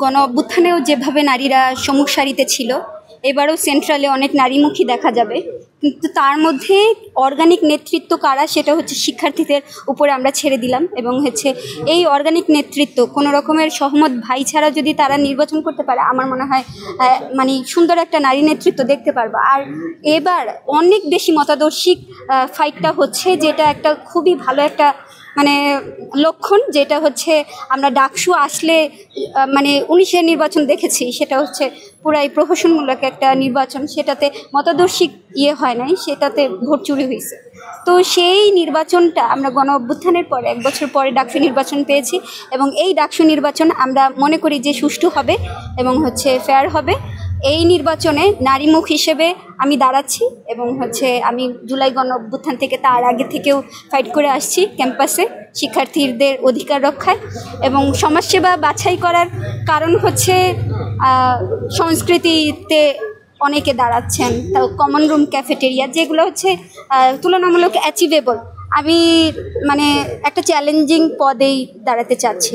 গণ অভ্যুত্থানেও যেভাবে নারীরা সম্মুখ সারিতে ছিল, এবারও সেন্ট্রালে অনেক নারীমুখী দেখা যাবে, কিন্তু তার মধ্যে অর্গানিক নেতৃত্ব কারা সেটা হচ্ছে শিক্ষার্থীদের উপরে আমরা ছেড়ে দিলাম। এবং হচ্ছে এই অর্গানিক নেতৃত্ব কোনো রকমের সহমত ভাই ছাড়া যদি তারা নির্বাচন করতে পারে, আমার মনে হয় মানে সুন্দর একটা নারী নেতৃত্ব দেখতে পারবো। আর এবার অনেক বেশি মতাদর্শিক ফাইটটা হচ্ছে, যেটা একটা খুবই ভালো একটা মানে লক্ষণ, যেটা হচ্ছে আমরা ডাকসু আসলে মানে 19-এর নির্বাচন দেখেছি, সেটা হচ্ছে পুরাই প্রহসনমূলক একটা নির্বাচন, সেটাতে মতাদর্শিক হয় নাই, সেটাতে ভোট চুরি হয়েছে। তো সেই নির্বাচনটা আমরা গণ অভ্যুত্থানের পরে 1 বছর পরে ডাকসু নির্বাচন পেয়েছি, এবং এই ডাকসু নির্বাচন আমরা মনে করি যে সুষ্ঠু হবে এবং হচ্ছে ফেয়ার হবে। এই নির্বাচনে নারীমুখ হিসেবে আমি দাঁড়াচ্ছি, এবং হচ্ছে আমি জুলাই গণ অভ্যুত্থান থেকে তার আগে থেকেও ফাইট করে আসছি ক্যাম্পাসে শিক্ষার্থীদের অধিকার রক্ষায়। এবং সমাজসেবা বাছাই করার কারণ হচ্ছে সংস্কৃতিতে অনেকে দাঁড়াচ্ছেন, তাও কমন রুম, ক্যাফেটেরিয়া, যেগুলো হচ্ছে তুলনামূলক অ্যাচিভেবল। আমি মানে একটা চ্যালেঞ্জিং পদেই দাঁড়াতে চাচ্ছি।